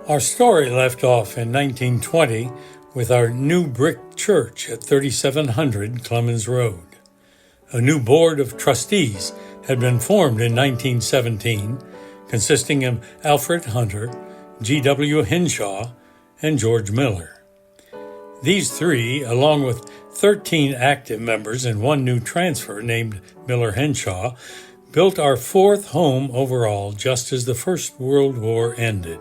Our story left off in 1920 with our new brick church at 3700 Clemens Road. A new board of trustees had been formed in 1917, consisting of Alfred Hunter, G.W. Henshaw, and George Miller. These three, along with 13 active members and one new transfer named Miller Henshaw, built our fourth home overall just as the First World War ended.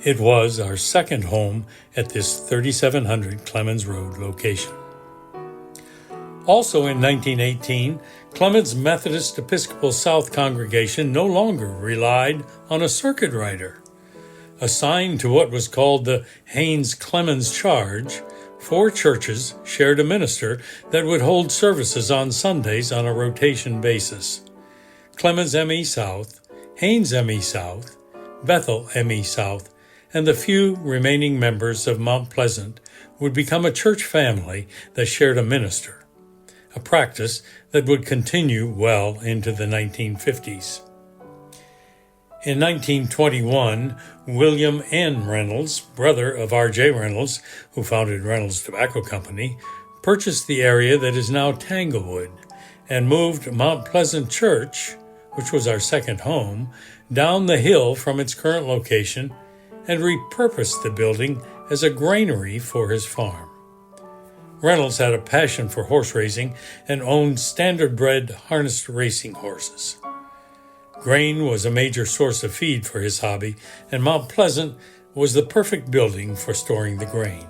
It was our second home at this 3700 Clemens Road location. Also in 1918, Clemens Methodist Episcopal South congregation no longer relied on a circuit rider. Assigned to what was called the Haynes-Clemens charge, 4 churches shared a minister that would hold services on Sundays on a rotation basis. Clemens M.E. South, Haynes M.E. South, Bethel M.E. South, and the few remaining members of Mount Pleasant would become a church family that shared a minister, a practice that would continue well into the 1950s. In 1921, William N. Reynolds, brother of R.J. Reynolds, who founded Reynolds Tobacco Company, purchased the area that is now Tanglewood and moved Mount Pleasant Church, which was our second home, down the hill from its current location and repurposed the building as a granary for his farm. Reynolds had a passion for horse racing and owned standard-bred harnessed racing horses. Grain was a major source of feed for his hobby, and Mount Pleasant was the perfect building for storing the grain.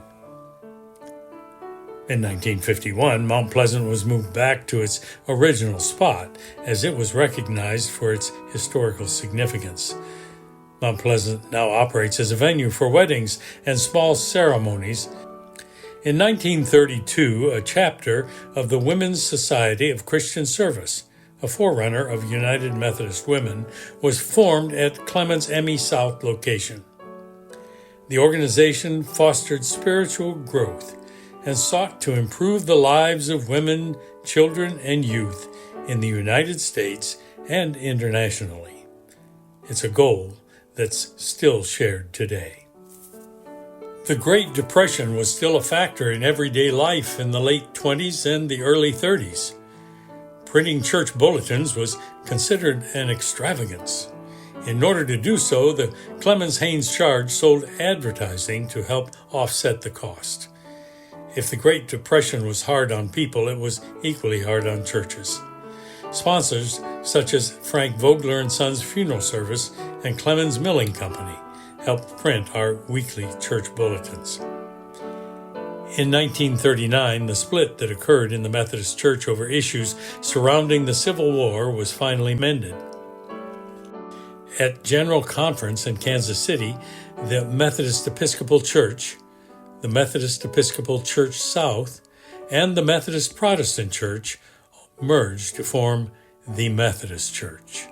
In 1951, Mount Pleasant was moved back to its original spot as it was recognized for its historical significance. Mount Pleasant now operates as a venue for weddings and small ceremonies. In 1932, a chapter of the Women's Society of Christian Service, a forerunner of United Methodist Women, was formed at Clemens M.E. South location. The organization fostered spiritual growth and sought to improve the lives of women, children, and youth in the United States and internationally. It's a goal that's still shared today. The Great Depression was still a factor in everyday life in the late 20s and the early 30s. Printing church bulletins was considered an extravagance. In order to do so, the Clemens Haynes charge sold advertising to help offset the cost. If the Great Depression was hard on people, it was equally hard on churches. Sponsors such as Frank Vogler and Sons Funeral Service and Clemens Milling Company helped print our weekly church bulletins. In 1939, the split that occurred in the Methodist Church over issues surrounding the Civil War was finally mended. At General Conference in Kansas City, the Methodist Episcopal Church, the Methodist Episcopal Church South, and the Methodist Protestant Church merged to form the Methodist Church.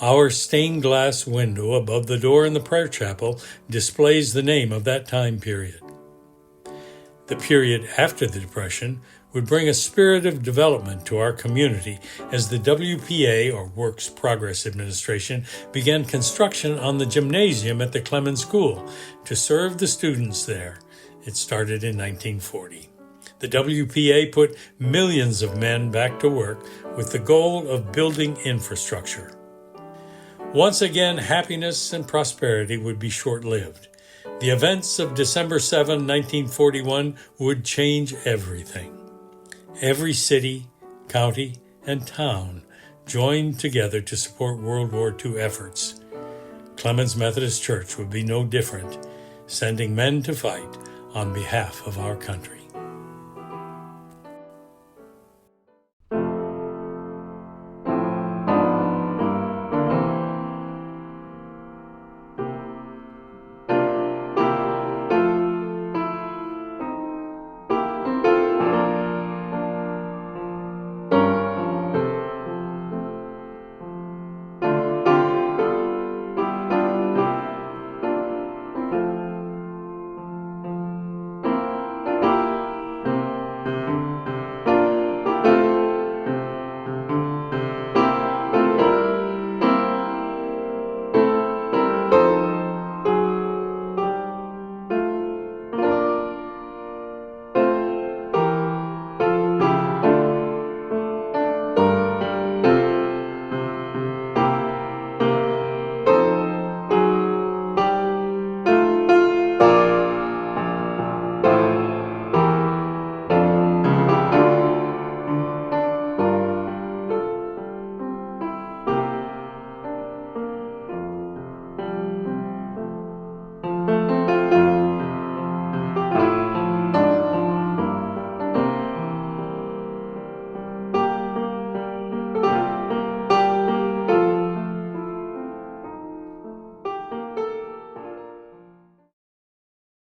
Our stained glass window above the door in the prayer chapel displays the name of that time period. The period after the Depression would bring a spirit of development to our community as the WPA, or Works Progress Administration, began construction on the gymnasium at the Clemens School to serve the students there. It started in 1940. The WPA put millions of men back to work with the goal of building infrastructure. Once again, happiness and prosperity would be short-lived. The events of December 7, 1941 would change everything. Every city, county, and town joined together to support World War II efforts. Clemens Methodist Church would be no different, sending men to fight on behalf of our country.